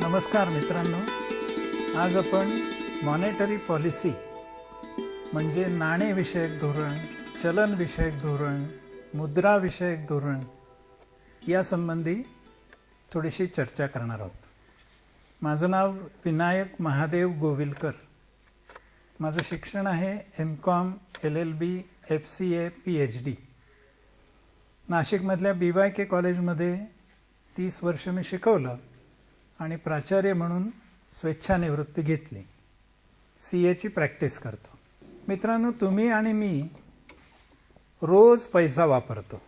नमस्कार मित्रांनो, आज आपण मॉनेटरी पॉलिसी म्हणजे नाणेविषयक धोरण, चलनविषयक धोरण, मुद्राविषयक धोरण यासंबंधी थोडीशी चर्चा करणार आहोत. माझं नाव विनायक महादेव गोविलकर. माझं शिक्षण आहे MCOM, LLB, FCA, PhD. नाशिकमधल्या BYK कॉलेजमध्ये 30 वर्ष मी शिकवलं आणि प्राचार्य म्हणून स्वेच्छानिवृत्ती घेतली. CA ची प्रॅक्टिस करतो. मित्रांनो, तुम्ही आणि मी रोज पैसा वापरतो.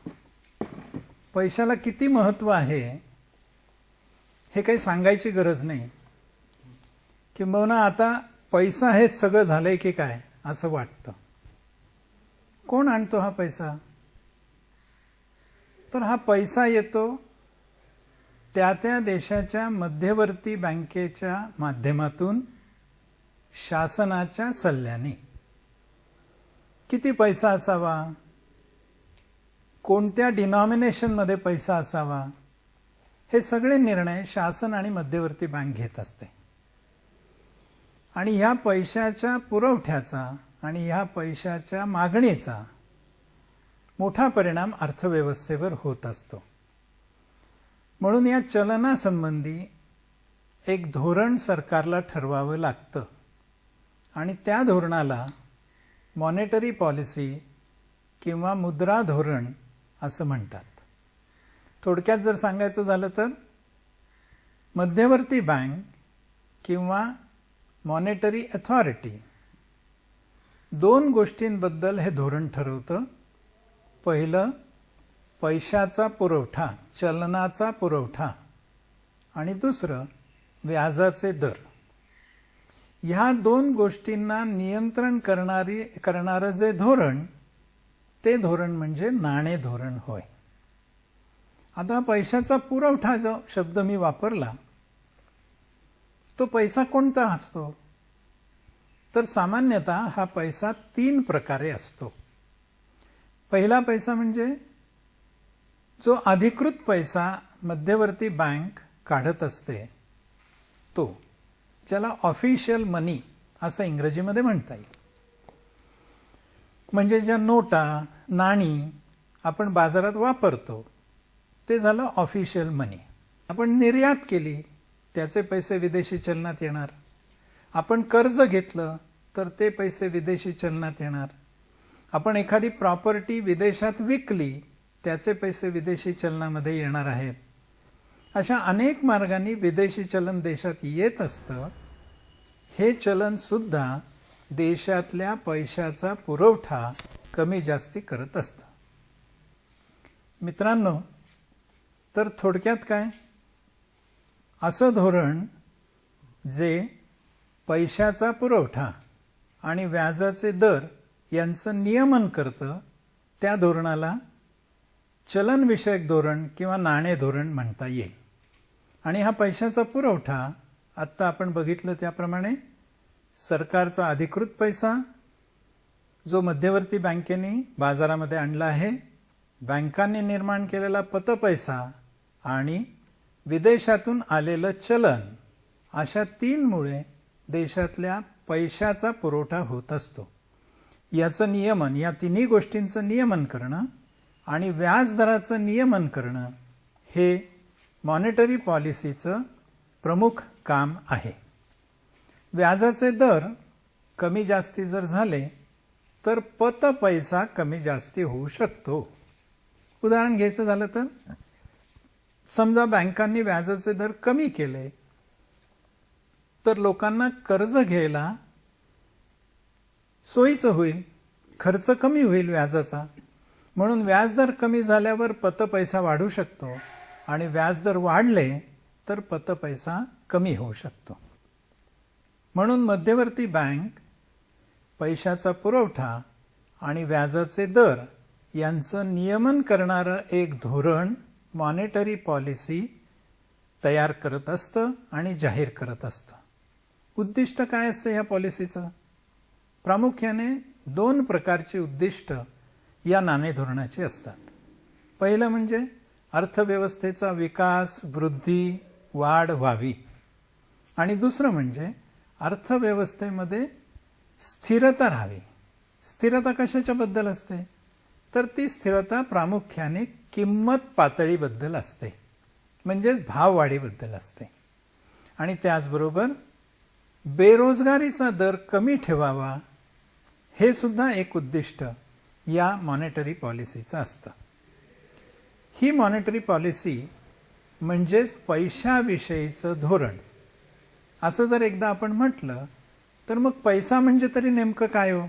पैशाला किती महत्त्व आहे हे काही सांगायची गरज नाही. किंबहुना आता पैसा हेच सगळं झालंय की काय असं वाटतं. कोण आणतो हा पैसा? तर हा पैसा येतो त्या देशाच्या मध्यवर्ती बँकेच्या माध्यमातून शासनाच्या सल्ल्याने. किती पैसा असावा, कोणत्या डिनॉमिनेशनमध्ये पैसा असावा, हे सगळे निर्णय शासन आणि मध्यवर्ती बँक घेत असते. आणि ह्या पैशाच्या पुरवठ्याचा आणि ह्या पैशाच्या मागणीचा मोठा परिणाम अर्थव्यवस्थेवर होत असतो. म्हणून या चलनासंबंधी एक धोरण सरकारला ठरवावं लागतं आणि त्या धोरणाला मॉनेटरी पॉलिसी किंवा मुद्रा धोरण असं म्हणतात. थोडक्यात जर सांगायचं झालं तर मध्यवर्ती बँक किंवा मॉनेटरी अथॉरिटी दोन गोष्टींबद्दल हे धोरण ठरवतं. पहिलं, पैशाचा पुरवठा, चलनाचा पुरवठा, आणि दुसरं व्याजाचे दर. ह्या दोन गोष्टींना नियंत्रण करणारं जे धोरण, ते धोरण म्हणजे नाणे धोरण होय. आता पैशाचा पुरवठा जो शब्द मी वापरला, तो पैसा कोणता असतो? तर सामान्यतः हा पैसा 3 प्रकारे असतो. पहिला पैसा म्हणजे जो अधिकृत पैसा मध्यवर्ती बँक काढत असते तो, ज्याला ऑफिशियल मनी असं इंग्रजीमध्ये म्हणता येईल. म्हणजे ज्या नोटा, नाणी आपण बाजारात वापरतो ते झालं ऑफिशियल मनी. आपण निर्यात केली, त्याचे पैसे विदेशी चलनात येणार. आपण कर्ज घेतलं तर ते पैसे विदेशी चलनात येणार. आपण एखादी प्रॉपर्टी विदेशात विकली, त्याचे पैसे विदेशी चलनामध्ये येणार आहेत. अशा अनेक मार्गांनी विदेशी चलन देशात येत असतं. हे चलन सुद्धा देशातल्या पैशाचा पुरवठा कमी जास्ती करत असतं. मित्रांनो, तर थोडक्यात काय, असं धोरण जे पैशाचा पुरवठा आणि व्याजाचे दर यांचं नियमन करतं, त्या धोरणाला चलनविषयक धोरण किंवा नाणे धोरण म्हणता येईल. आणि हा पैशाचा पुरवठा आत्ता आपण बघितलं त्याप्रमाणे सरकारचा अधिकृत पैसा, जो मध्यवर्ती बँकेने बाजारामध्ये आणला आहे, बँकांनी निर्माण केलेला पतपैसा आणि विदेशातून आलेलं चलन, अशा 3 मुळे देशातल्या पैशाचा पुरवठा होत असतो. याचं नियमन, या तिन्ही गोष्टींचं नियमन करणं आणि व्याजदराचं नियमन करणं हे मॉनेटरी पॉलिसीचं प्रमुख काम आहे. व्याजाचे दर कमी जास्ती जर झाले तर पतपैसा कमी जास्ती होऊ शकतो. उदाहरण घ्यायचं झालं तर समजा बँकांनी व्याजाचे दर कमी केले तर लोकांना कर्ज घ्यायला सोयीचं होईल, खर्च कमी होईल व्याजाचा. म्हणून व्याजदर कमी झाल्यावर पतपैसा वाढू शकतो आणि व्याजदर वाढले तर पतपैसा कमी होऊ शकतो. म्हणून मध्यवर्ती बँक पैशाचा पुरवठा आणि व्याजाचे दर यांचं नियमन करणारं एक धोरण, मॉनेटरी पॉलिसी तयार करत असतं आणि जाहीर करत असतं. उद्दिष्ट काय असतं या पॉलिसीचं? प्रामुख्याने 2 प्रकारची उद्दिष्ट या नाणे धोरणाची असतात. पहिलं म्हणजे अर्थव्यवस्थेचा विकास, वृद्धी, वाढ व्हावी. आणि दुसरं म्हणजे अर्थव्यवस्थेमध्ये स्थिरता राहावी. स्थिरता कशाच्या बद्दल असते? तर ती स्थिरता प्रामुख्याने किंमत पातळीबद्दल असते, म्हणजेच भाववाढीबद्दल असते. आणि त्याचबरोबर बेरोजगारीचा दर कमी ठेवावा, हे सुद्धा एक उद्दिष्ट या मॉनेटरी पॉलिसीचं असतं. ही मॉनेटरी पॉलिसी म्हणजेच पैशाविषयीचं धोरण. असं जर एकदा आपण म्हटलं तर मग पैसा म्हणजे तरी नेमकं काय हो?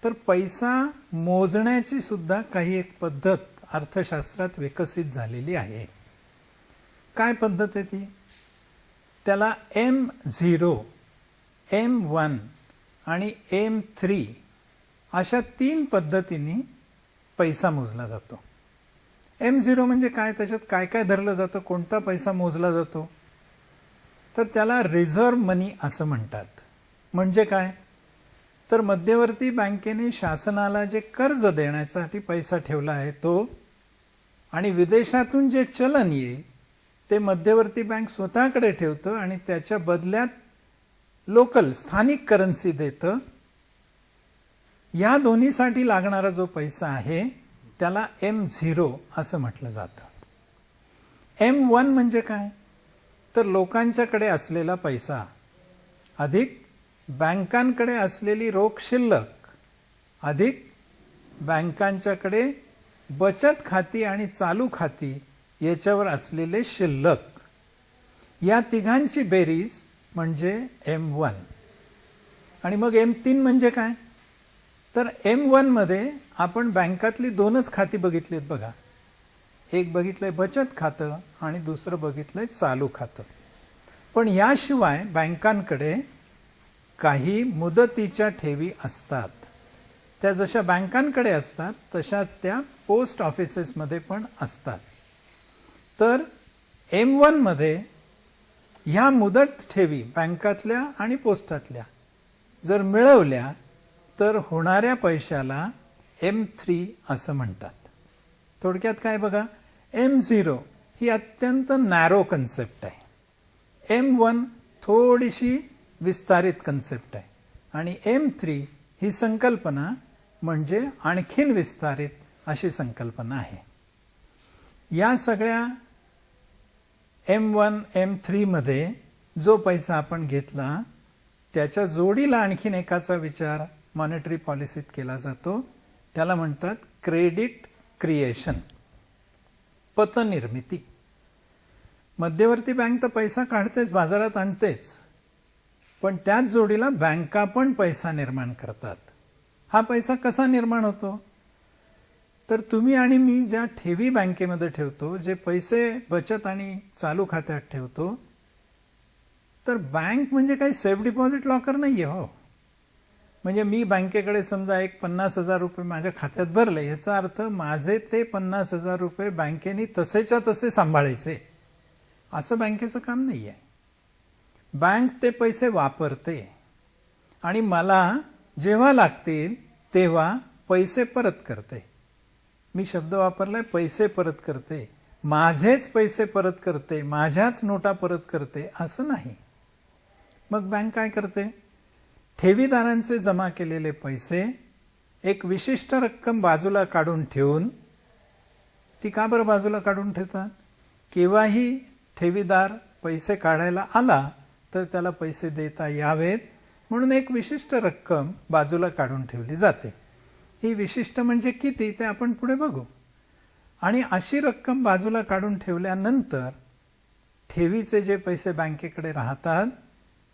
तर पैसा मोजण्याची सुद्धा काही एक पद्धत अर्थशास्त्रात विकसित झालेली आहे. काय पद्धत आहे ती? त्याला M0, M1 आणि M3 अशा 3 पद्धतींनी पैसा मोजला जातो. M0 म्हणजे काय? त्याच्यात काय काय धरलं जातं? कोणता पैसा मोजला जातो? तर त्याला रिझर्व्ह मनी असं म्हणतात. म्हणजे काय? तर मध्यवर्ती बँकेने शासनाला जे कर्ज देण्यासाठी पैसा ठेवला आहे तो, आणि विदेशातून जे चलन येईल ते मध्यवर्ती बँक स्वतःकडे ठेवतं आणि त्याच्या बदल्यात लोकल स्थानिक करन्सी देतं. या दोन्हीसाठी लागणारा जो पैसा आहे त्याला M0 असं म्हटलं जातं. M1 म्हणजे काय? तर लोकांच्याकडे असलेला पैसा अधिक बँकांकडे असलेली रोख शिल्लक अधिक बँकांच्याकडे बचत खाती आणि चालू खाती याच्यावर असलेले शिल्लक, या तिघांची बेरीज म्हणजे M1. आणि मग M3 म्हणजे काय? तर M1 मध्ये आपण बँकातली 2च खाती बघितलीत बघा. एक बघितलंय बचत खातं आणि दुसरं बघितलंय चालू खातं. पण याशिवाय बँकांकडे काही मुदतीच्या ठेवी असतात. त्या जशा बँकांकडे असतात तशाच त्या पोस्ट ऑफिसेसमध्ये पण असतात. तर M1 मध्ये ह्या मुदत ठेवी बँकातल्या आणि पोस्टातल्या जर मिळवल्या तर होणाऱ्या पैशाला M3 असं म्हणतात. थोडक्यात काय बघा, M0 ही अत्यंत नॅरो कन्सेप्ट आहे. M1 थोडीशी विस्तारित कन्सेप्ट आहे आणि M3 ही संकल्पना म्हणजे आणखीन विस्तारित अशी संकल्पना आहे. या सगळ्या M1, M3 मध्ये जो पैसा आपण घेतला त्याच्या जोडीला आणखीन एकाचा विचार मॉनेटरी पॉलिसीत केला जातो. त्याला म्हणतात क्रेडिट क्रिएशन, पतनिर्मिती. मध्यवर्ती बँक तर पैसा काढतेच, बाजारात आणतेच, पण त्याच जोडीला बँका पण पैसा निर्माण करतात. हा पैसा कसा निर्माण होतो? तर तुम्ही आणि मी ज्या ठेवी बँकेमध्ये ठेवतो, जे पैसे बचत आणि चालू खात्यात ठेवतो, तर बँक म्हणजे काही सेफ डिपॉझिट लॉकर नाहीये हो. म्हणजे मी बँकेकडे समजा एक 50,000 रुपये माझ्या खात्यात भरले, याचा अर्थ माझे ते 50,000 रुपये बँकेने तसेच्या तसे सांभाळायचे, असं बँकेचं काम नाहीये. बँक ते पैसे वापरते आणि मला जेव्हा लागतील तेव्हा पैसे परत करते. मी शब्द वापरलाय पैसे परत करते, माझेच पैसे परत करते, माझ्याच नोटा परत करते असं नाही. मग बँक काय करते? ठेवीदारांचे जमा केलेले पैसे एक विशिष्ट रक्कम बाजूला काढून ठेवून, ती का बरं बाजूला काढून ठेवतात? केव्हाही ठेवीदार पैसे काढायला आला तर त्याला पैसे देता यावेत म्हणून एक विशिष्ट रक्कम बाजूला काढून ठेवली जाते. ही विशिष्ट म्हणजे किती ते आपण पुढे बघू. आणि अशी रक्कम बाजूला काढून ठेवल्यानंतर ठेवीचे जे पैसे बँकेकडे राहतात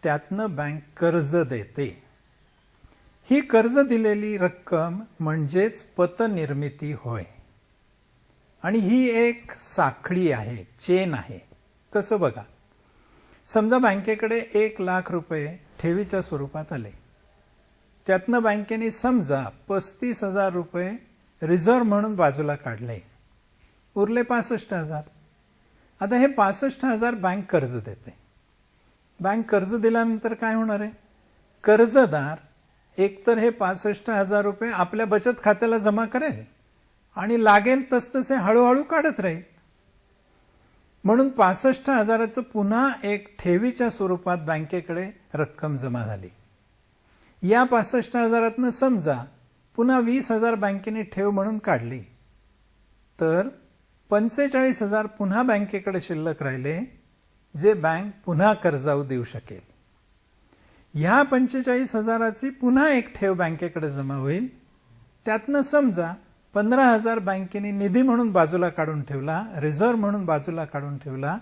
त्यातनं बँक कर्ज देते. ही कर्ज दिलेली रक्कम म्हणजेच पतनिर्मिती होय. आणि ही एक साखळी आहे, चेन आहे. कसं बघा, समजा बँकेकडे 1,00,000 रुपये ठेवीच्या स्वरूपात आले, त्यातनं बँकेने समजा 35,000 रुपये रिझर्व्ह म्हणून बाजूला काढले, उरले 65,000. आता हे 65,000 बँक कर्ज देते. बँक कर्ज दिल्यानंतर काय होणार आहे? कर्जदार एकतर हे 65,000 रुपये आपल्या बचत खात्याला जमा करेल आणि लागेल तसतसे हळूहळू काढत राहील. म्हणून 65,000चं पुन्हा एक ठेवीच्या स्वरूपात बँकेकडे रक्कम जमा झाली. या 65,000तनं समजा पुन्हा 20,000 बँकेने ठेव म्हणून काढली, तर 45,000 पुन्हा बँकेकडे शिल्लक राहिले, जे बँक पुन्हा कर्जाऊ देऊ शकेल. ह्या 45,000ची पुन्हा एक ठेव बँकेकडे जमा होईल. त्यातनं समजा 15,000 बँकेने निधी म्हणून बाजूला काढून ठेवला, रिझर्व्ह म्हणून बाजूला काढून ठेवला,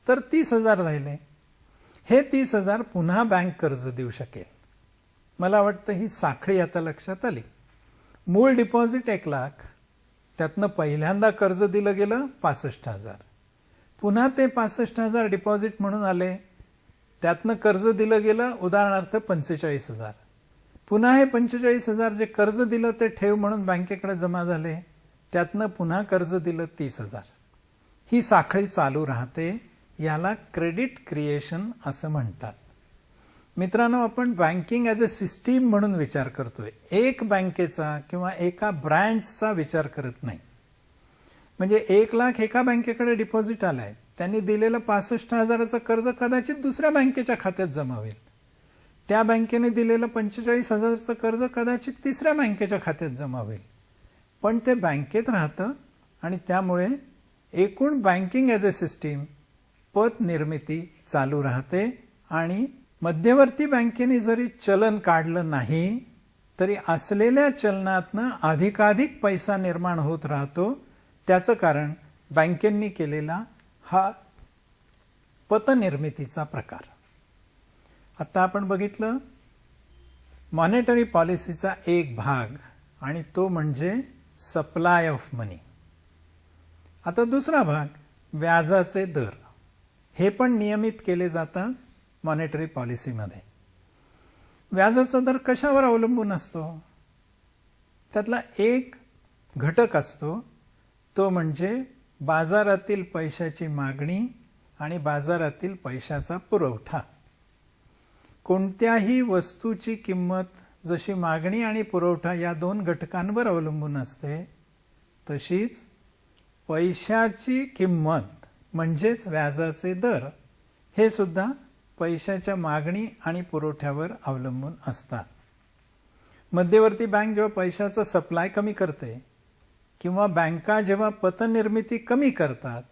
तर 30,000 राहिले. हे 30,000 पुन्हा बँक कर्ज देऊ शकेल. मला वाटतं ही साखळी आता लक्षात आली. मूळ डिपॉझिट 1,00,000, त्यातनं पहिल्यांदा कर्ज दिलं गेलं 65,000, पुन्हा ते 65,000 डिपॉझिट म्हणून आले, त्यातनं कर्ज दिलं गेलं उदाहरणार्थ 45,000, पुन्हा हे 45,000 जे कर्ज दिलं ते ठेव म्हणून बँकेकडे जमा झाले, त्यातनं पुन्हा कर्ज दिलं 30,000. ही साखळी चालू राहते. याला क्रेडिट क्रिएशन असं म्हणतात. मित्रांनो, आपण बँकिंग ॲज अ सिस्टीम म्हणून विचार करतोय. एक बँकेचा किंवा एका ब्रँचचा विचार करत नाही. म्हणजे 1,00,000 एका बँकेकडे डिपॉझिट आलाय, त्यांनी दिलेलं 65,000चं कर्ज कदाचित दुसऱ्या बँकेच्या खात्यात जमा होईल. त्या बँकेने दिलेलं 45,000चं कर्ज कदाचित तिसऱ्या बँकेच्या खात्यात जमा होईल. पण ते बँकेत राहतं आणि त्यामुळे एकूण बँकिंग ॲज अ सिस्टीम पत निर्मिती चालू राहते. आणि मध्यवर्ती बँकेने जरी चलन काढलं नाही तरी असलेल्या चलनातनं अधिकाधिक पैसा निर्माण होत राहतो. त्याचं कारण बँकेंनी केलेला हा पतनिर्मितीचा प्रकार. आता आपण बघितलं मॉनेटरी पॉलिसीचा एक भाग, आणि तो म्हणजे सप्लाय ऑफ मनी. आता दुसरा भाग व्याजाचे दर. हे पण नियमित केले जातात मॉनेटरी पॉलिसीमध्ये. व्याजाचा दर कशावर अवलंबून असतो? त्यातला एक घटक असतो, तो म्हणजे बाजारातील पैशाची मागणी आणि बाजारातील पैशाचा पुरवठा. कोणत्याही वस्तूची किंमत जशी मागणी आणि पुरवठा या दोन घटकांवर अवलंबून असते, तशीच पैशाची किंमत म्हणजेच व्याजाचे दर हे सुद्धा पैशाच्या मागणी आणि पुरवठ्यावर अवलंबून असतात. मध्यवर्ती बँक जेव्हा पैशाचा सप्लाय कमी करते किंवा बँका जेव्हा पतनिर्मिती कमी करतात,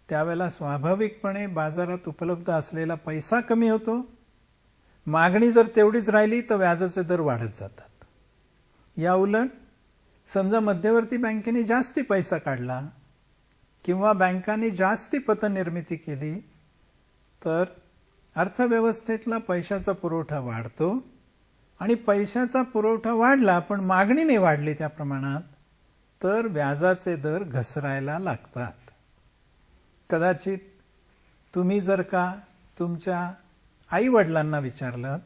त्यावेळेला स्वाभाविकपणे बाजारात उपलब्ध असलेला पैसा कमी होतो. मागणी जर तेवढीच राहिली तर व्याजाचे दर वाढत जातात. या उलट समजा मध्यवर्ती बँकेने जास्ती पैसा काढला किंवा बँकांनी जास्ती पतनिर्मिती केली, तर अर्थव्यवस्थेतला पैशाचा पुरवठा वाढतो. आणि पैशाचा पुरवठा वाढला पण मागणी नाही वाढली त्या प्रमाणात, तर व्याजाचे दर घसरायला लागतात. कदाचित तुम्ही जर का तुमच्या आई वडिलांना विचारलं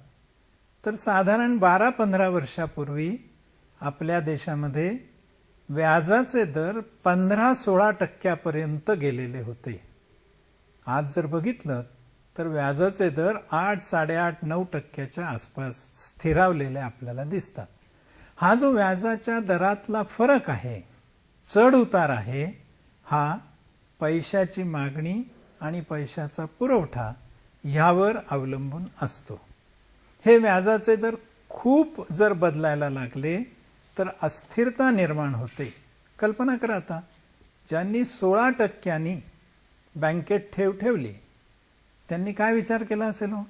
तर साधारण 12-15 वर्षापूर्वी आपल्या देशामध्ये व्याजाचे दर 15-16% गेलेले होते. आज जर बघितलं तर व्याजाचे दर 8-8.5-9% आसपास स्थिरावलेले आपल्याला दिसतात. हा जो व्याजाच्या दरातला फरक आहे, चढ उतार आहे, हा पैशाची मागणी आणि पैशाचा पुरवठा यावर अवलंबून असतो. हे व्याजाचे दर खूप जर बदलायला लागले तर अस्थिरता निर्माण होते. कल्पना करा, आता ज्यांनी 16% बँकेत ठेव ठेवली त्यांनी काय विचार केला असेल? हो,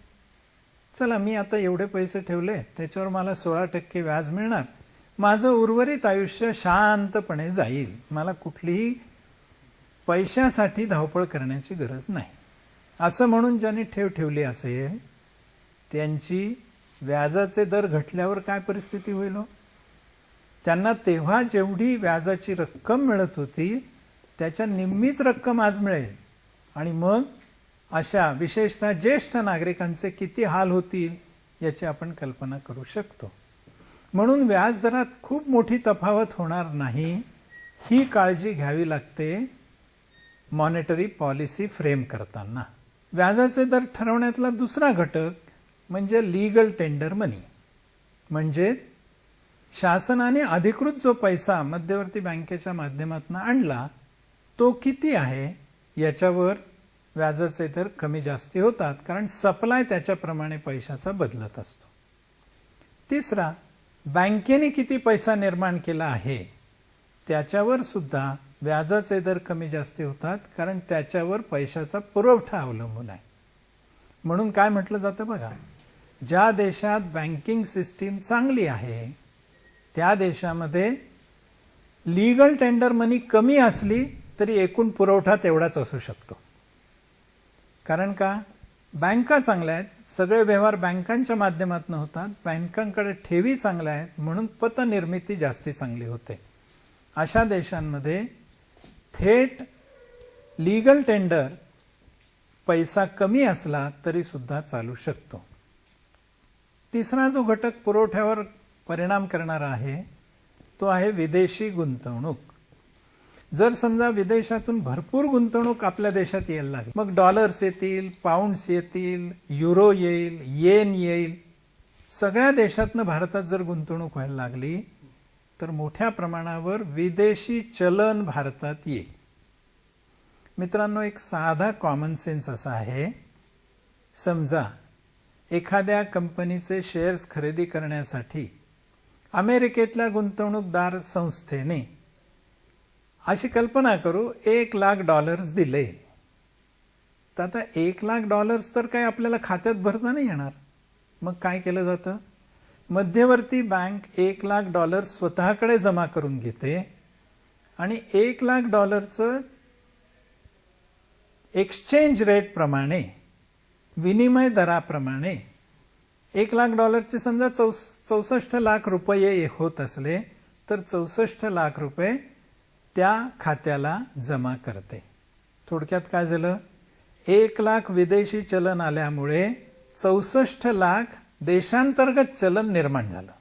चला मी आता एवढे पैसे ठेवले, त्याच्यावर मला 16% व्याज मिळणार, माझं उर्वरित आयुष्य शांतपणे जाईल, मला कुठलीही पैशासाठी धावपळ करण्याची गरज नाही, असं म्हणून ज्यांनी ठेव ठेवली असेल त्यांची व्याजाचे दर घटल्यावर काय परिस्थिती होईल? त्यांना तेव्हा जेवढी व्याजाची रक्कम मिळत होती त्याच्या निम्मीच रक्कम आज मिळेल. आणि मग अशा विशेषतः ज्येष्ठ नागरिकांचे किती हाल होतील याची आपण कल्पना करू शकतो. म्हणून व्याजदरात खूप मोठी तफावत होणार नाही ही काळजी घ्यावी लागते मॉनेटरी पॉलिसी फ्रेम करताना. व्याजाचे दर ठरवण्यातला दुसरा घटक म्हणजे लीगल टेंडर मनी. म्हणजेच शासनाने अधिकृत जो पैसा मध्यवर्ती बँकेच्या माध्यमातून आणला तो किती आहे याच्यावर व्याजाचे दर कमी जास्ती होतात, कारण सप्लाय त्याच्याप्रमाणे पैशाचा बदलत असतो. तिसरा, बँकेने किती पैसा निर्माण केला आहे त्याच्यावर सुद्धा व्याजाचे दर कमी जास्ती होतात, कारण त्याच्यावर पैशाचा पुरवठा अवलंबून आहे. म्हणून काय म्हटलं जातं बघा, ज्या देशात बँकिंग सिस्टीम चांगली आहे त्या देशामध्ये लीगल टेंडर मनी कमी असली तरी एकूण पुरवठा तेवढाच असू शकतो. कारण का, बँका चांगल्या आहेत, सगळे व्यवहार बँकांच्या माध्यमातून होतात, बँकांकडे ठेवी चांगल्या आहेत, म्हणून पतनिर्मिती जास्ती चांगली होते. अशा देशांमध्ये थेट लीगल टेंडर पैसा कमी असला तरी सुद्धा चालू शकतो. तिसरा जो घटक पुरवठ्यावर परिणाम करणारा आहे तो आहे विदेशी गुंतवणूक. जर समजा विदेशातून भरपूर गुंतवणूक आपल्या देशात यायला लागली, मग डॉलर्स येतील, पाऊंड्स येतील, युरो येईल, येन येईल, सगळ्या देशातनं भारतात जर गुंतवणूक व्हायला लागली तर मोठ्या प्रमाणावर विदेशी चलन भारतात येईल. मित्रांनो, एक साधा कॉमन सेन्स असा आहे, समजा एखाद्या कंपनीचे शेअर्स खरेदी करण्यासाठी अमेरिकेतल्या गुंतवणूकदार संस्थेने अशी कल्पना करू $1,00,000 दिले, तर आता $1,00,000 तर काही आपल्याला खात्यात भरता नाही येणार. मग काय केलं जातं, मध्यवर्ती बँक $1,00,000 स्वतःकडे जमा करून घेते आणि $1,00,000 एक्सचेंज रेट प्रमाणे, विनिमय दराप्रमाणे $1,00,000 समजा 64 लाख रुपये होत असले तर 64 लाख रुपये त्या खात्याला जमा करते. थोडक्यात काय झालं, 1,00,000 विदेशी चलन आल्यामुळे 64 लाख देशांतर्गत चलन निर्माण झालं.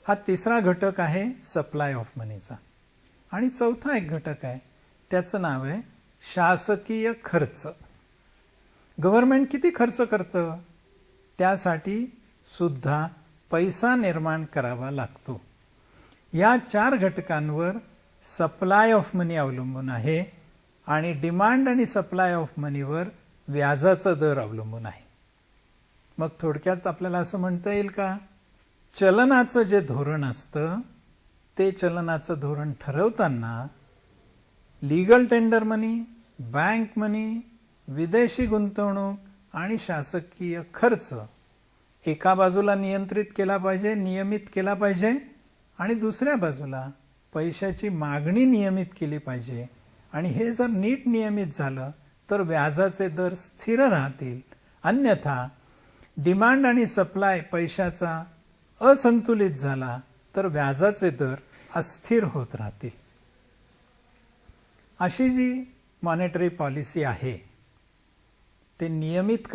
हा तिसरा घटक आहे सप्लाय ऑफ मनीचा. आणि चौथा एक घटक आहे, त्याचं नाव आहे शासकीय खर्च. गव्हर्नमेंट किती खर्च करतं त्यासाठी सुद्धा पैसा निर्माण करावा लागतो. या 4 घटकांवर सप्लाय ऑफ मनी अवलंबून आहे आणि डिमांड आणि सप्लाय ऑफ मनीवर व्याजाचा दर अवलंबून आहे. मग थोडक्यात आपल्याला असं म्हणता येईल का, चलनाचं जे धोरण असतं ते चलनाचं धोरण ठरवताना लीगल टेंडर मनी, बँक मनी, विदेशी गुंतवणूक आणि शासकीय खर्च एका बाजूला नियंत्रित केला पाहिजे, नियमित केला पाहिजे, आणि दुसऱ्या बाजूला पैशाची मागणी नियमित केली पाहिजे. आणि हे जर नीट नियमित झालं तर व्याजाचे दर स्थिर राहतील. अन्यथा डिमांड आणि सप्लाय पैशाचा असंतुलित झाला तर व्याजाचे दर अस्थिर होत राहतील. अशी जी मॉनेटरी पॉलिसी आहे ते नियमित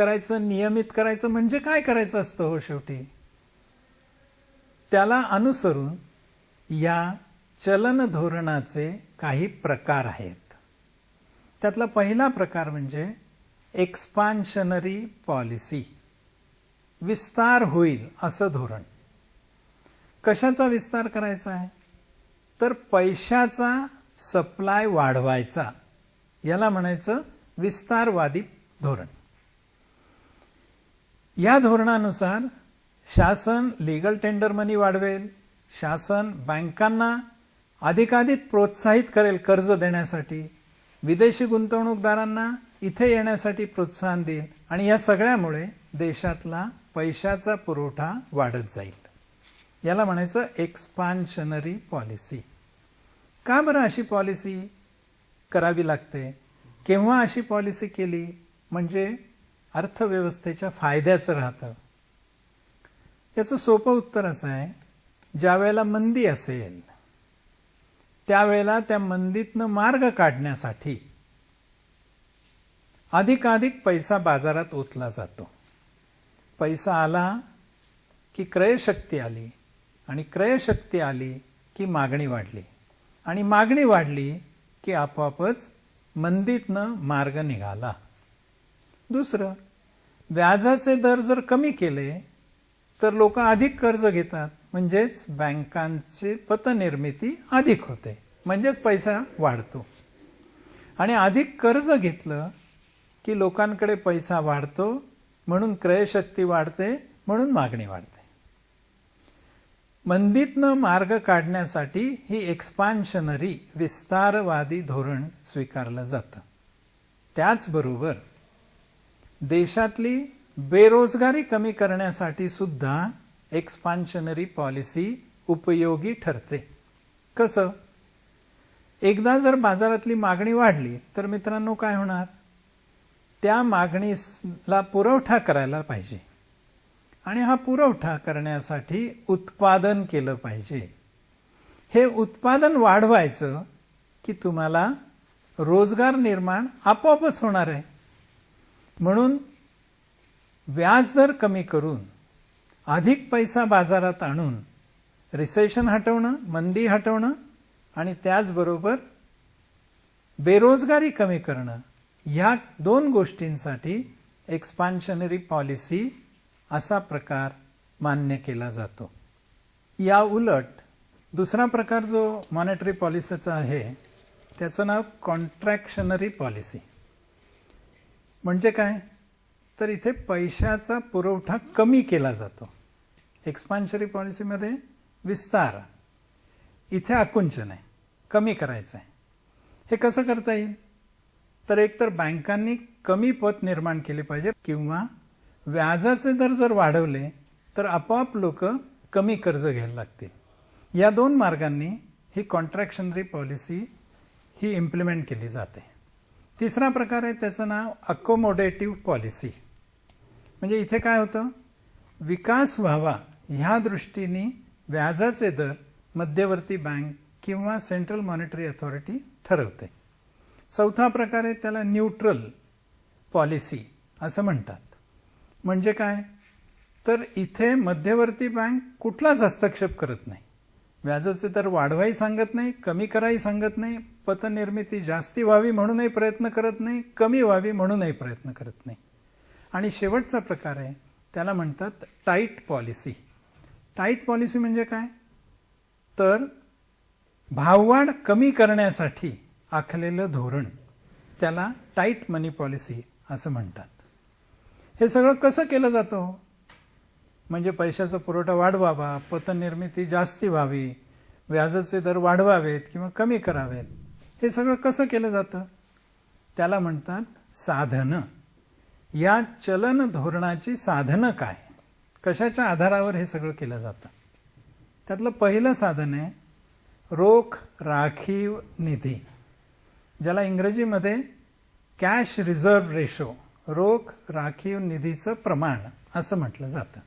करायचं म्हणजे काय करायचं असतं हो शेवटी, त्याला अनुसरून या चलन धोरणाचे काही प्रकार आहेत. त्यातला पहिला प्रकार म्हणजे एक्सपान्शनरी पॉलिसी, विस्तार होईल असं धोरण. कशाचा विस्तार करायचा आहे, तर पैशाचा सप्लाय वाढवायचा, याला म्हणायचं विस्तारवादी धोरण. या धोरणानुसार शासन लीगल टेंडर मनी वाढवेल, शासन बँकांना अधिकाधिक प्रोत्साहित करेल कर्ज देण्यासाठी, विदेशी गुंतवणूकदारांना इथे येण्यासाठी प्रोत्साहन देईल, आणि या सगळ्यामुळे देशातला पैशाचा पुरवठा वाढत जाईल. याला म्हणायचं एक्सपान्शनरी पॉलिसी. का बरं अशी पॉलिसी करावी लागते, केव्हा अशी पॉलिसी केली म्हणजे अर्थव्यवस्थेच्या फायद्याचं राहतं. याचं सोपं उत्तर असं आहे, ज्या वेळेला मंदी असेल त्यावेळेला त्या मंदीतनं मार्ग काढण्यासाठी अधिकाधिक पैसा बाजारात ओतला जातो. पैसा आला की क्रयशक्ती आली, आणि क्रयशक्ती आली की मागणी वाढली, आणि मागणी वाढली की आपोआपच मंदीतनं मार्ग निघाला. दुसरं, व्याजाचे दर जर कमी केले तर लोक अधिक कर्ज घेतात, म्हणजेच बँकांची पतनिर्मिती अधिक होते, म्हणजेच पैसा वाढतो. आणि अधिक कर्ज घेतलं की लोकांकडे पैसा वाढतो, म्हणून क्रयशक्ती वाढते, म्हणून मागणी वाढते. मंदीतनं मार्ग काढण्यासाठी ही एक्सपान्शनरी विस्तारवादी धोरण स्वीकारलं जातं. त्याचबरोबर देशातली बेरोजगारी कमी करण्यासाठी सुद्धा एक्सपान्शनरी पॉलिसी उपयोगी ठरते. कसं? एकदा जर बाजारातली मागणी वाढली तर मित्रांनो काय होणार? त्या मागणीला पुरवठा करायला पाहिजे आणि हा पुरवठा करण्यासाठी उत्पादन केलं पाहिजे. हे उत्पादन वाढवायचं की तुम्हाला रोजगार निर्माण आपोआपच होणार आहे. म्हणून व्याजदर कमी करून अधिक पैसा बाजारात आणून रिसेशन हटवणं, मंदी हटवणं आणि त्याचबरोबर बेरोजगारी कमी करणं, ह्या दोन गोष्टींसाठी एक्सपान्शनरी पॉलिसी असा प्रकार मान्य केला जातो. या उलट दुसरा प्रकार जो मॉनेटरी पॉलिसीचा आहे त्याचं नाव कॉन्ट्रॅक्शनरी पॉलिसी. म्हणजे काय? तर इथे पैशाचा पुरवठा कमी केला जातो. एक्सपान्शनरी पॉलिसीमध्ये विस्तार, इथे आकुंचन आहे, कमी करायचं आहे. हे कसं करता येईल? तर एकतर बँकांनी कमी पत निर्माण केले पाहिजे किंवा व्याजाचे दर जर वाढवले तर आपोआप लोक कमी कर्ज घ्यायला लागतील. या दोन मार्गांनी ही कॉन्ट्रॅक्शनरी पॉलिसी ही इम्प्लिमेंट केली जाते. तिसरा प्रकार आहे त्याचं नाव अकोमोडेटिव्ह पॉलिसी. म्हणजे इथे काय होतं? विकास व्हावा ह्या दृष्टीने व्याजाचे दर मध्यवर्ती बँक किंवा सेंट्रल मॉनिटरी अथॉरिटी ठरवते. चौथा प्रकार आहे त्याला न्यूट्रल पॉलिसी असं म्हणतात. म्हणजे काय? तर इथे मध्यवर्ती बँक कुठलाच हस्तक्षेप करत नाही. व्याजाचे दर वाढवाही सांगत नाही, कमी कराही सांगत नाही, पतनिर्मिती जास्ती व्हावी म्हणूनही प्रयत्न करत नाही, कमी व्हावी म्हणूनही प्रयत्न करत नाही. आणि शेवटचा प्रकार आहे त्याला म्हणतात टाईट पॉलिसी. टाईट पॉलिसी म्हणजे काय? तर भाववाढ कमी करण्यासाठी आखलेलं धोरण, त्याला टाईट मनी पॉलिसी असं म्हणतात. हे सगळं कसं केलं जातं? म्हणजे पैशाचा पुरवठा वाढवावा, पतनिर्मिती जास्ती व्हावी, व्याजाचे दर वाढवावेत किंवा कमी करावेत, हे सगळं कसं केलं जातं? त्याला म्हणतात साधनं. या चलन धोरणाची साधनं काय? कशाच्या आधारावर हे सगळं केलं जातं? त्यातलं पहिलं साधन आहे रोख राखीव निधी, ज्याला इंग्रजीमध्ये कॅश रिझर्व्ह रेशो, रोख राखीव निधीचं प्रमाण असं म्हटलं जातं.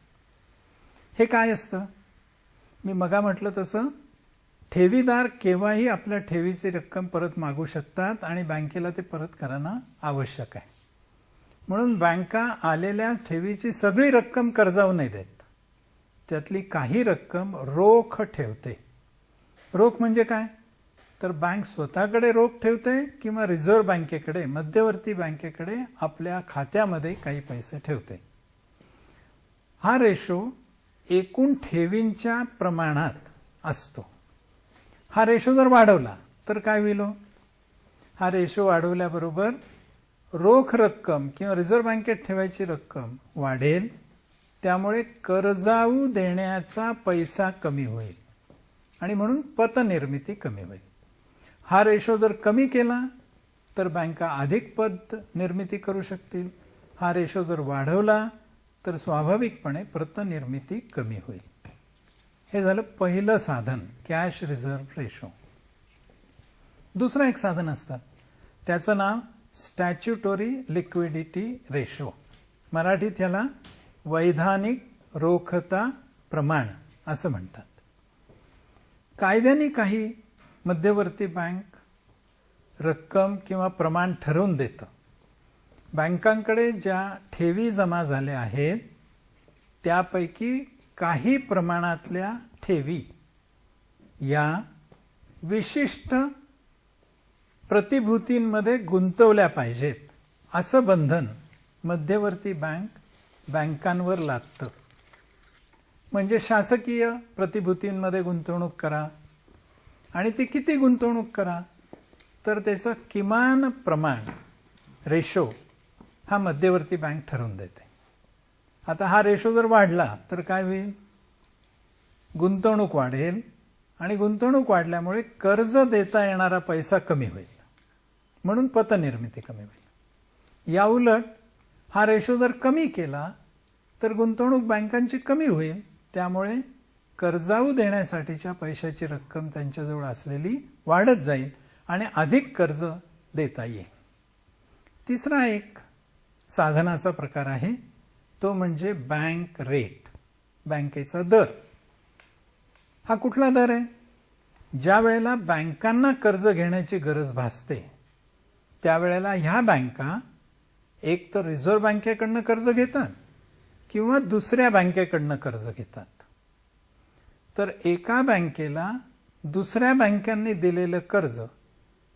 हे काय असतं? मी मगा म्हटलं तसं ठेवीदार केव्हाही आपल्या ठेवीची रक्कम परत मागू शकतात आणि बँकेला ते परत करणं आवश्यक आहे. म्हणून बँका आलेल्या ठेवीची सगळी रक्कम कर्जावर नाही देत, त्यातली काही रक्कम रोख ठेवते. रोख म्हणजे काय? तर बँक स्वतःकडे रोख ठेवते किंवा रिझर्व्ह बँकेकडे, मध्यवर्ती बँकेकडे आपल्या खात्यामध्ये काही पैसे ठेवते. हा रेशो एकूण ठेवींच्या प्रमाणात असतो. हा रेशो जर वाढवला तर काय होईल? हा रेशो वाढवल्याबरोबर रोख रक्कम किंवा रिझर्व्ह बँकेत ठेवायची रक्कम वाढेल, त्यामुळे कर्जाऊ देण्याचा पैसा कमी होईल आणि म्हणून पतनिर्मिती कमी होईल. हा रेशो जर कमी केला तर बँका अधिक पत निर्मिती करू शकतील. हा रेशो जर वाढवला तर स्वाभाविकपणे पतनिर्मिती कमी होईल. हे झालं पहिलं साधन, कॅश रिझर्व्ह रेशो. दुसरं एक साधन असतं त्याचं नाव स्टॅच्युटोरी लिक्विडिटी रेशो. मराठीत याला वैधानिक रोखता प्रमाण असं म्हणतात. कायद्याने काही मध्यवर्ती बँक रक्कम किंवा प्रमाण ठरवून देतं. बँकांकडे ज्या ठेवी जमा झाल्या आहेत त्यापैकी काही प्रमाणातल्या ठेवी या विशिष्ट प्रतिभूतींमध्ये गुंतवल्या पाहिजेत असं बंधन मध्यवर्ती बँकांवर लादतं. म्हणजे शासकीय प्रतिभूतींमध्ये गुंतवणूक करा आणि ती किती गुंतवणूक करा? तर त्याचं किमान प्रमाण रेशो हा मध्यवर्ती बँक ठरवून देते. आता हा रेशो जर वाढला तर काय होईल? गुंतवणूक वाढेल आणि गुंतवणूक वाढल्यामुळे कर्ज देता येणारा पैसा कमी होईल, म्हणून पतनिर्मिती कमी होईल. या उलट हा रेशो जर कमी केला तर गुंतवणूक बँकांची कमी होईल, त्यामुळे कर्जाऊ देण्यासाठीच्या पैशाची रक्कम त्यांच्याजवळ असलेली वाढत जाईल आणि अधिक कर्ज देता येईल. तिसरा एक साधनाचा प्रकार आहे तो म्हणजे बँक रेट, बँकेचा दर. हा कुठला दर आहे? ज्या वेळेला बँकांना कर्ज घेण्याची गरज भासते त्यावेळेला ह्या बँका एक तर रिझर्व्ह बँकेकडनं कर्ज घेतात किंवा दुसऱ्या बँकेकडनं कर्ज घेतात. तर एका बँकेला दुसऱ्या बँकांनी दिलेलं कर्ज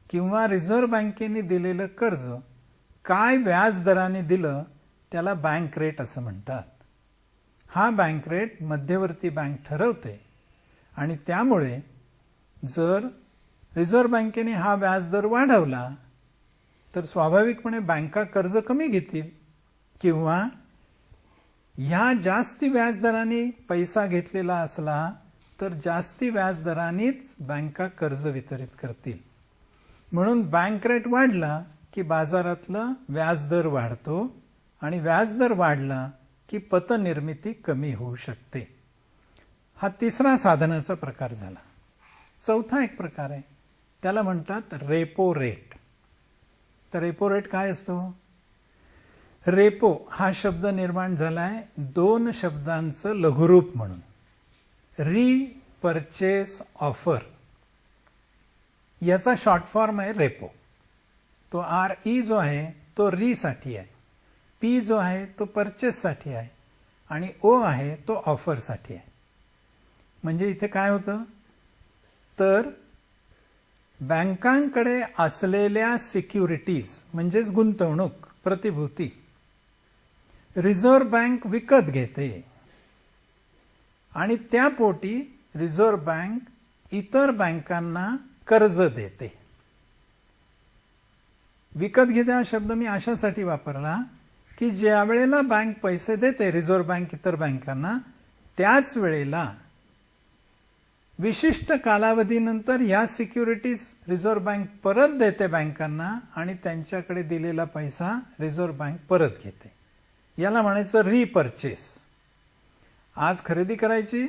किंवा रिझर्व्ह बँकेने दिलेलं कर्ज काय व्याज दराने दिलं त्याला बँक रेट असं म्हणतात. हा बँक रेट मध्यवर्ती बँक ठरवते आणि त्यामुळे जर रिझर्व्ह बँकेने हा व्याजदर वाढवला तर स्वाभाविकपणे बँका कर्ज कमी घेतील किंवा ह्या जास्ती व्याजदराने पैसा घेतलेला असला तर जास्ती व्याजदरानेच बँका कर्ज वितरित करतील. म्हणून बँक रेट वाढला की बाजारातला व्याजदर वाढतो आणि व्याजदर वाढला की पतनिर्मिती कमी होऊ शकते. हा तिसरा साधनाचा प्रकार झाला. चौथा एक प्रकार आहे त्याला म्हणतात रेपो रेट. तर रेपो रेट काय असतो? रेपो हा शब्द निर्माण झालाय दोन शब्दांचं लघुरूप म्हणून. रीपर्चेस ऑफर याचा शॉर्ट फॉर्म आहे रेपो. तो RE जो आहे तो री साठी आहे, P जो आहे तो परचेस साठी आहे आणि O आहे तो ऑफर साठी आहे. म्हणजे इथे काय होतं तर बँकांकडे असलेल्या सिक्युरिटीज म्हणजेच गुंतवणूक प्रतिभूती रिझर्व्ह बँक विकत घेते आणि त्यापोटी रिझर्व्ह बँक इतर बँकांना कर्ज देते. विकत घेते हा शब्द मी अशासाठी वापरला की ज्या वेळेला बँक पैसे देते रिझर्व्ह बँक इतर बँकांना त्याच वेळेला विशिष्ट कालावधीनंतर ह्या सिक्युरिटीज रिझर्व्ह बँक परत देते बँकांना आणि त्यांच्याकडे दिलेला पैसा रिझर्व्ह बँक परत घेते. याला म्हणायचं रीपर्चेस. आज खरेदी करायची,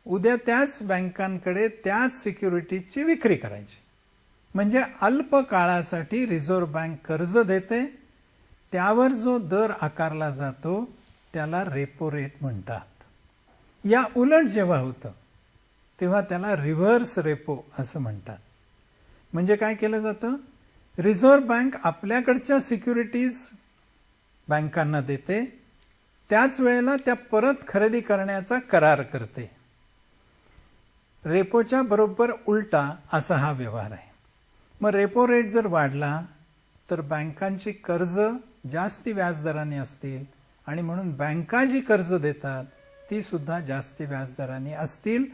उद्या त्याच बँकांकडे त्याच सिक्युरिटीजची विक्री करायची. म्हणजे अल्प काळासाठी रिझर्व्ह बँक कर्ज देते, त्यावर जो दर आकारला जातो त्याला रेपो रेट म्हणतात. या उलट जेव्हा होतं तेव्हा त्याला रिव्हर्स रेपो असं म्हणतात. म्हणजे काय केलं जातं? रिझर्व्ह बँक आपल्याकडच्या सिक्युरिटीज बँकांना देते, त्याच वेळेला त्या परत खरेदी करण्याचा करार करते. रेपोच्या बरोबर उलटा असा हा व्यवहार आहे. मग रेपो रेट जर वाढला तर बँकांची कर्ज जास्ती व्याजदराने असतील आणि म्हणून बँका जी कर्ज देतात ती सुद्धा जास्ती व्याजदराने असतील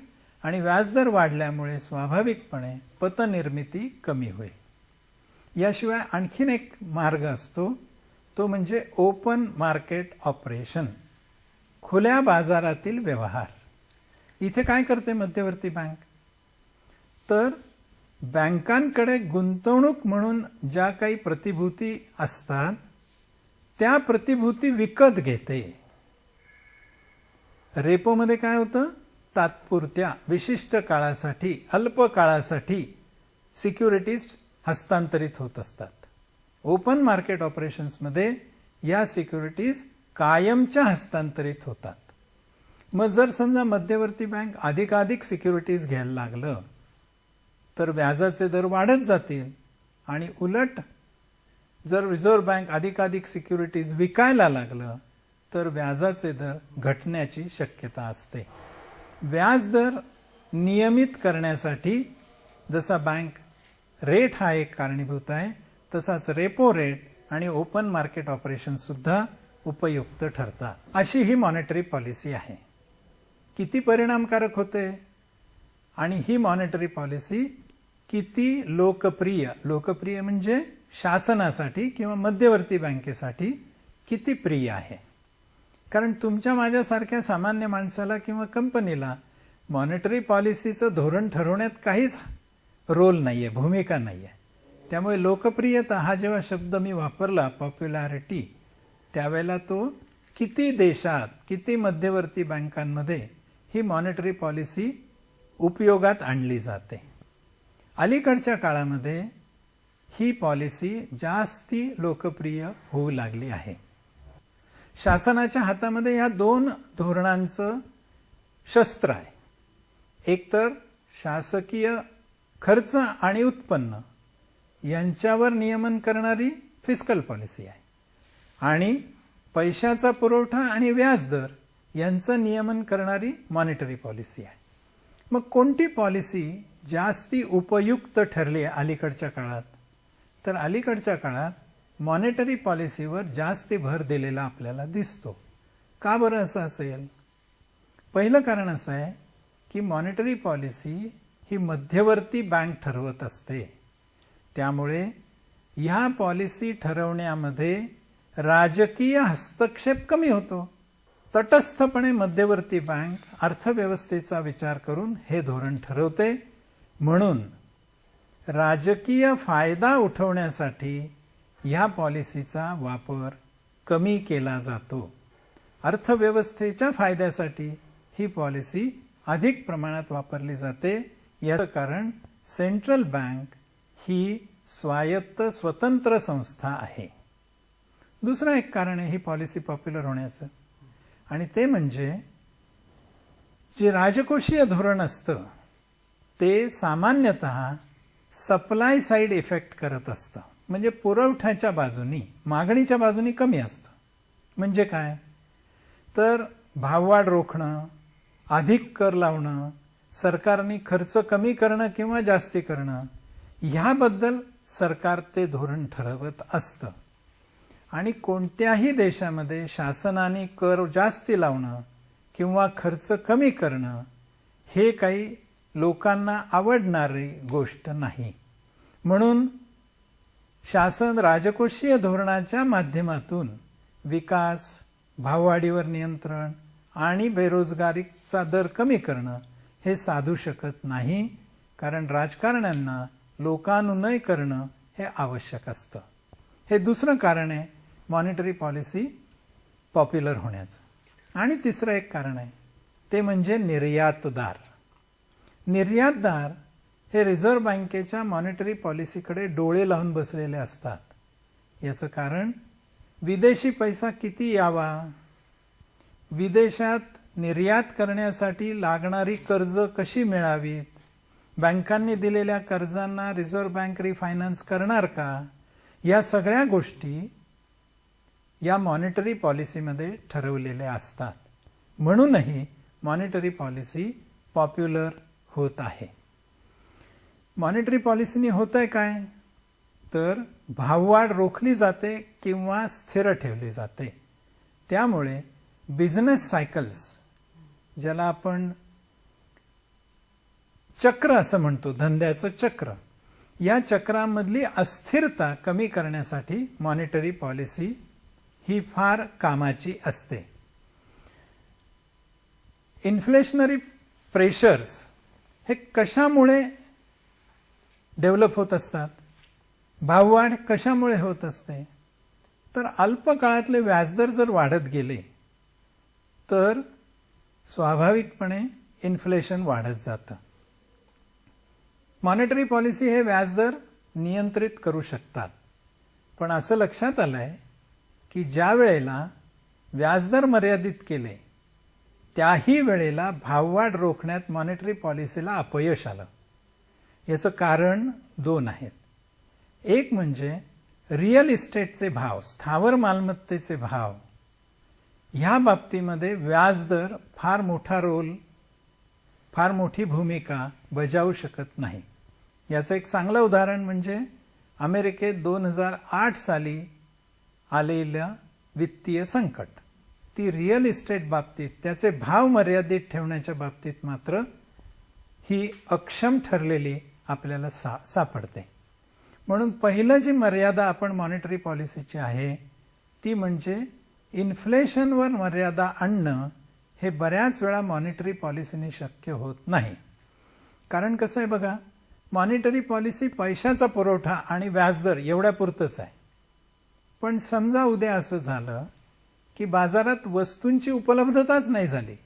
आणि व्याजदर वाढल्यामुळे स्वाभाविकपणे पतनिर्मिती कमी होईल. याशिवाय आणखीन एक मार्ग असतो तो म्हणजे ओपन मार्केट ऑपरेशन, खुल्या बाजारातील व्यवहार. इथे काय करते मध्यवर्ती बँक? तर बँकांकडे गुंतवणूक म्हणून ज्या काही प्रतिभूती असतात त्या प्रतिभूती विकत घेते. रेपोमध्ये काय होतं? तात्पुरत्या विशिष्ट काळासाठी अल्प काळासाठी सिक्युरिटीज हस्तांतरित होत असतात. ओपन मार्केट ऑपरेशन्समध्ये या सिक्युरिटीज कायमच्या हस्तांतरित होतात. मग जर समजा मध्यवर्ती बँक अधिकाधिक सिक्युरिटीज घ्यायला लागलं तर व्याजाचे दर वाढत जातील आणि उलट जर रिझर्व्ह बँक अधिकाधिक सिक्युरिटीज विकायला लागलं तर व्याजाचे दर घटण्याची शक्यता असते. व्याजदर नियमित करण्यासाठी जसा बँक रेट हा एक कारणीभूत आहे तसाच रेपो रेट आणि ओपन मार्केट ऑपरेशन सुद्धा उपयुक्त ठरतात. अशी ही मॉनेटरी पॉलिसी आहे. किती परिणामकारक होते आणि ही मॉनेटरी पॉलिसी किती लोकप्रिय म्हणजे शासनासाठी किंवा मध्यवर्ती बँकेसाठी किती प्रिय आहे. कारण तुमच्या माझ्यासारख्या सामान्य माणसाला किंवा कंपनीला मॉनिटरी पॉलिसीचं धोरण ठरवण्यात काहीच रोल नाहीये, भूमिका नाहीये. त्यामुळे लोकप्रियता हा जेव्हा शब्द मी वापरला, पॉप्युलॅरिटी, त्यावेळेला तो किती देशात, किती मध्यवर्ती बँकांमध्ये ही मॉनिटरी पॉलिसी उपयोगात आणली जाते. अलीकडच्या काळामध्ये ही पॉलिसी जास्ती लोकप्रिय होऊ लागली आहे. शासनाच्या हातामध्ये या दोन धोरणांचं शस्त्र आहे. एक तर शासकीय खर्च आणि उत्पन्न यांच्यावर नियमन करणारी फिस्कल पॉलिसी आहे आणि पैशाचा पुरवठा आणि व्याजदर यांचं नियमन करणारी मॉनिटरी पॉलिसी आहे. मग कोणती पॉलिसी जास्ती उपयुक्त ठरली अलीकडच्या काळात? तर अलीकडच्या काळात मॉनिटरी पॉलिसीवर जास्ती भर दिलेला आपल्याला दिसतो. का बरं असं असेल? पहिलं कारण असं आहे की मॉनिटरी पॉलिसी ही मध्यवर्ती बँक ठरवत असते. त्यामुळे ह्या पॉलिसी ठरवण्यामध्ये राजकीय हस्तक्षेप कमी होतो. तटस्थपणे मध्यवर्ती बँक अर्थव्यवस्थेचा विचार करून हे धोरण ठरवते. म्हणून राजकीय फायदा उठवण्यासाठी ह्या पॉलिसीचा वापर कमी केला जातो. अर्थव्यवस्थेच्या फायद्यासाठी ही पॉलिसी अधिक प्रमाणात वापरली जाते. याचं कारण सेंट्रल बँक ही स्वायत्त स्वतंत्र संस्था आहे. दुसरं एक कारण आहे ही पॉलिसी पॉप्युलर होण्याचं, आणि ते म्हणजे जे राजकोषीय धोरण असतं ते सामान्यतः सप्लाय साइड इफेक्ट करत असतं. म्हणजे पुरवठ्याच्या बाजूनी, मागणीच्या बाजूनी कमी असतं. म्हणजे काय? तर भाववाढ रोखणं, अधिक कर लावणं, सरकारने खर्च कमी करणं किंवा जास्ती करणं, ह्याबद्दल सरकार ते धोरण ठरवत असतं. आणि कोणत्याही देशामध्ये शासनाने कर जास्ती लावणं किंवा खर्च कमी करणं हे काही लोकांना आवडणारी गोष्ट नाही. म्हणून शासन राजकोषीय धोरणाच्या माध्यमातून विकास, भाववाढीवर नियंत्रण आणि बेरोजगारीचा दर कमी करणं हे साधू शकत नाही. कारण राजकारण्यांना लोकानुनय करणं हे आवश्यक असतं. हे दुसरं कारण आहे मॉनिटरी पॉलिसी पॉप्युलर होण्याचं. आणि तिसरं एक कारण आहे ते म्हणजे निर्यातदार. निर्यातदार हे रिझर्व्ह बँकेच्या मॉनिटरी पॉलिसीकडे डोळे लावून बसलेले असतात. याचं कारण विदेशी पैसा किती यावा, विदेशात निर्यात करण्यासाठी लागणारी कर्ज कशी मिळावीत, बँकांनी दिलेल्या कर्जांना रिझर्व्ह बँक रिफायनान्स करणार का, या सगळ्या गोष्टी या मॉनिटरी पॉलिसीमध्ये ठरवलेल्या असतात. म्हणूनही मॉनिटरी पॉलिसी पॉप्युलर होत आहे. मॉनिटरी पॉलिसीने होतंय काय? तर भाववाढ रोखली जाते किंवा स्थिर ठेवली जाते. त्यामुळे बिझनेस सायकल्स, ज्याला आपण चक्र असं म्हणतो, धंद्याचं चक्र, या चक्रामधली अस्थिरता कमी करण्यासाठी मॉनिटरी पॉलिसी ही फार कामाची असते. इन्फ्लेशनरी प्रेशर्स हे कशामुळे डेव्हलप होत असतात? भाववाढ कशामुळे होत असते? तर अल्प काळातले व्याजदर जर वाढत गेले तर स्वाभाविकपणे इन्फ्लेशन वाढत जातं. मॉनिटरी पॉलिसी हे व्याजदर नियंत्रित करू शकतात. पण असं लक्षात आलंय की ज्या वेळेला व्याजदर मर्यादित केले त्याही वेळेला भाववाढ रोखण्यात मॉनिटरी पॉलिसीला अपयश आलं. याचं कारण दोन आहेत. एक म्हणजे रिअल इस्टेटचे भाव, स्थावर मालमत्तेचे भाव, ह्या बाबतीमध्ये व्याजदर फार मोठा रोल, फार मोठी भूमिका बजावू शकत नाही. याचं एक चांगलं उदाहरण म्हणजे अमेरिकेत 2008 साली आलेलं वित्तीय संकट. ती रिअल इस्टेट बाबतीत त्याचे भाव मर्यादित ठेवण्याच्या बाबतीत मात्र ही अक्षम ठरलेली आपल्याला सापडते. म्हणून पहिलं जी मर्यादा आपण मॉनिटरी पॉलिसीची आहे ती म्हणजे इन्फ्लेशनवर मर्यादा आणणं हे बऱ्याच वेळा मॉनिटरी पॉलिसीने शक्य होत नाही. कारण कसं आहे बघा, मॉनिटरी पॉलिसी पैशाचा पुरवठा आणि व्याजदर एवढ्यापुरतंच आहे. पण समजा उद्या असं झालं की बाजारात वस्तूंची उपलब्धताच नाही झाली,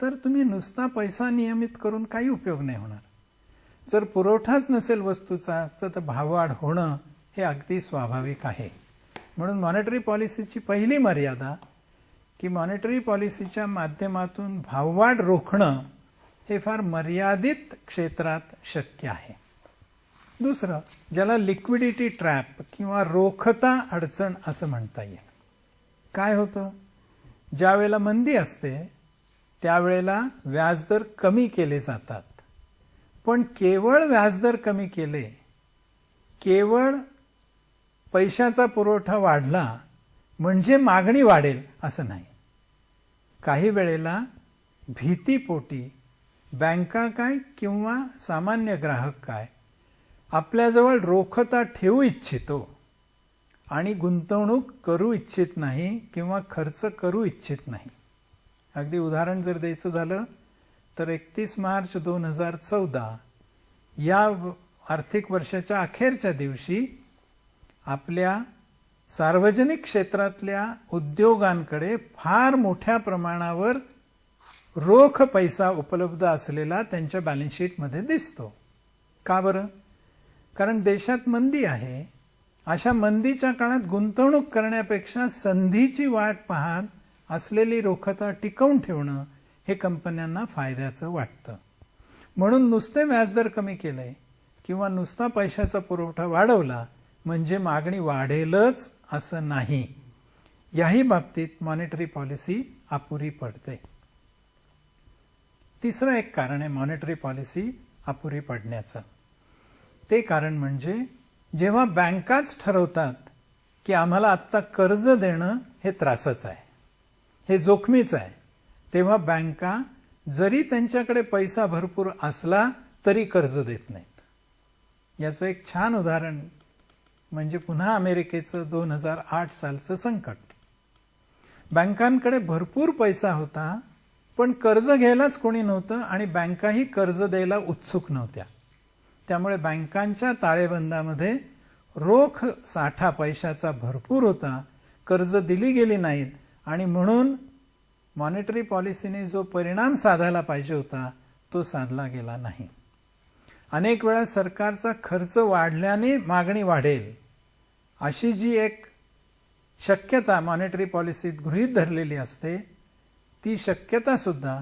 तर तुम्ही नुसता पैसा नियमित करून काही उपयोग नाही होणार. जर पुरवठाच नसेल वस्तूचा तर भाववाढ होणं हे अगदी स्वाभाविक आहे. म्हणून मॉनिटरी पॉलिसीची पहिली मर्यादा की मॉनिटरी पॉलिसीच्या माध्यमातून भाववाढ रोखणं हे फार मर्यादित क्षेत्रात शक्य आहे. दुसरं, ज्याला लिक्विडिटी ट्रॅप किंवा रोखता अडचण असं म्हणता येईल. काय होतं, ज्या वेळेला मंदी असते त्यावेळेला व्याजदर कमी केले जातात. पण केवळ व्याजदर कमी केले, केवळ पैशाचा पुरवठा वाढला म्हणजे मागणी वाढेल असं नाही. काही वेळेला भीतीपोटी बँका काय किंवा सामान्य ग्राहक काय आपल्याजवळ रोखता ठेवू इच्छितो आणि गुंतवणूक करू इच्छित नाही किंवा खर्च करू इच्छित नाही. अगदी उदाहरण जर द्यायचं झालं तर 31 मार्च 2014 या आर्थिक वर्षाच्या अखेरच्या दिवशी आपल्या सार्वजनिक क्षेत्रातल्या उद्योगांकडे फार मोठ्या प्रमाणावर रोख पैसा उपलब्ध असलेला त्यांच्या बॅलन्स शीटमध्ये दिसतो. का बरं? कारण देशात मंदी आहे. अशा मंदीच्या काळात गुंतवणूक करण्यापेक्षा संधीची वाट पाहत असलेली रोखता टिकवून ठेवणं हे कंपन्यांना फायद्याचं वाटतं. म्हणून नुसते व्याजदर कमी केले किंवा नुसता पैशाचा पुरवठा वाढवला म्हणजे मागणी वाढेलच असं नाही. याही बाबतीत मॉनिटरी पॉलिसी अपुरी पडते. तिसरं एक कारण आहे मॉनिटरी पॉलिसी अपुरी पडण्याचं. ते कारण म्हणजे जेव्हा बँकाच ठरवतात की आम्हाला आत्ता कर्ज देणं हे त्रासच आहे, हे जोखमीचं आहे, तेव्हा बँका जरी त्यांच्याकडे पैसा भरपूर असला तरी कर्ज देत नाहीत. याचं एक छान उदाहरण म्हणजे पुन्हा अमेरिकेचं 2008 सालचं संकट. बँकांकडे भरपूर पैसा होता पण कर्ज घ्यायलाच कोणी नव्हतं आणि बँकाही कर्ज द्यायला उत्सुक नव्हत्या. त्यामुळे बँकांच्या ताळेबंदामध्ये रोख साठा पैशाचा भरपूर होता, कर्ज दिली गेली नाहीत आणि म्हणून मॉनिटरी पॉलिसीने जो परिणाम साधायला पाहिजे होता तो साधला गेला नाही. अनेक वेळा सरकारचा खर्च वाढल्याने मागणी वाढेल अशी जी एक शक्यता मॉनिटरी पॉलिसीत गृहीत धरलेली असते, ती शक्यता सुद्धा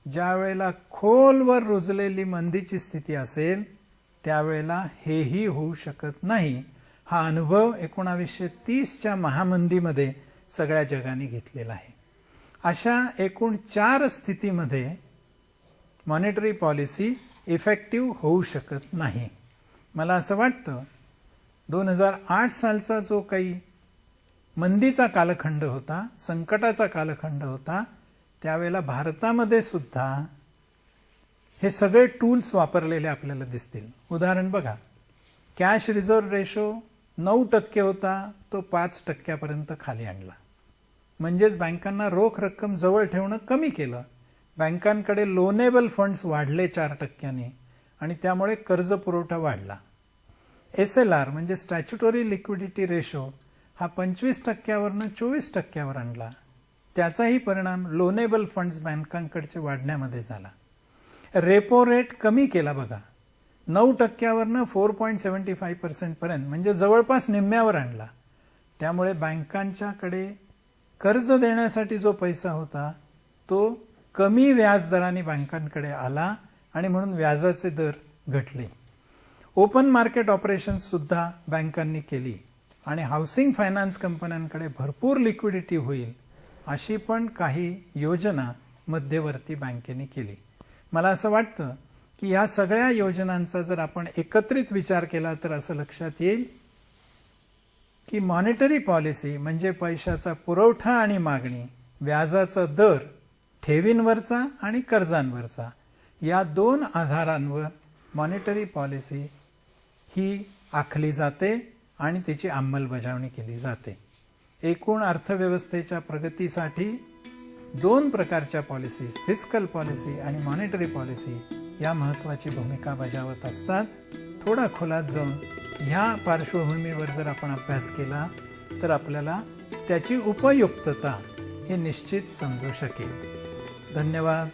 ज्या वेळेला खोलवर रुजलेली मंदीची स्थिती असेल त्यावेळेला हेही होऊ शकत नाही. हा अनुभव 1930च्या महामंदीमध्ये सगळ्या जगाने घेतलेला आहे. अशा एकूण 4 स्थितीमध्ये मॉनिटरी पॉलिसी इफेक्टिव्ह होऊ शकत नाही. मला असं वाटतं 2008 सालचा जो काही मंदीचा कालखंड होता, संकटाचा कालखंड होता, त्यावेळेला भारतामध्ये सुद्धा हे सगळे टूल्स वापरलेले आपल्याला दिसतील. उदाहरण बघा, कॅश रिझर्व्ह रेशो 9% होता, तो 5% खाली आणला. म्हणजेच बँकांना रोख रक्कम जवळ ठेवणं कमी केलं. बँकांकडे लोनेबल फंड्स वाढले 4% आणि त्यामुळे कर्ज पुरवठा वाढला. SLR म्हणजे स्टॅच्युटरी लिक्विडिटी रेशो हा 25%वरनं 24%वर आणला. त्याचाही परिणाम लोनेबल फंड्स बँकांकडचे वाढण्यामध्ये झाला. रेपो रेट कमी केला बघा, 9%वरनं 4.75% पर्यंत म्हणजे जवळपास निम्म्यावर आणला. त्यामुळे बँकांच्याकडे कर्ज देण्यासाठी जो पैसा होता तो कमी व्याज दराने बँकांकडे आला आणि म्हणून व्याजाचे दर घटले. ओपन मार्केट ऑपरेशन्स सुद्धा बँकांनी केली आणि हाऊसिंग फायनान्स कंपन्यांकडे भरपूर लिक्विडिटी होईल अशी पण काही योजना मध्यवर्ती बँकेने केली. मला असं वाटतं की या सगळ्या योजनांचा जर आपण एकत्रित विचार केला तर असं लक्षात येईल की मॉनिटरी पॉलिसी म्हणजे पैशाचा पुरवठा आणि मागणी, व्याजाचा दर, ठेवींवरचा आणि कर्जांवरचा, या 2 आधारांवर मॉनिटरी पॉलिसी ही आखली जाते आणि तिची अंमलबजावणी केली जाते. एकूण अर्थव्यवस्थेच्या प्रगतीसाठी 2 प्रकारच्या पॉलिसीज, फिस्कल पॉलिसी आणि मॉनिटरी पॉलिसी, या महत्त्वाची भूमिका बजावत असतात. थोडा खोलात जाऊन ह्या पार्श्वभूमीवर जर आपण अभ्यास केला तर आपल्याला त्याची उपयुक्तता हे निश्चित समजू शकेल. धन्यवाद.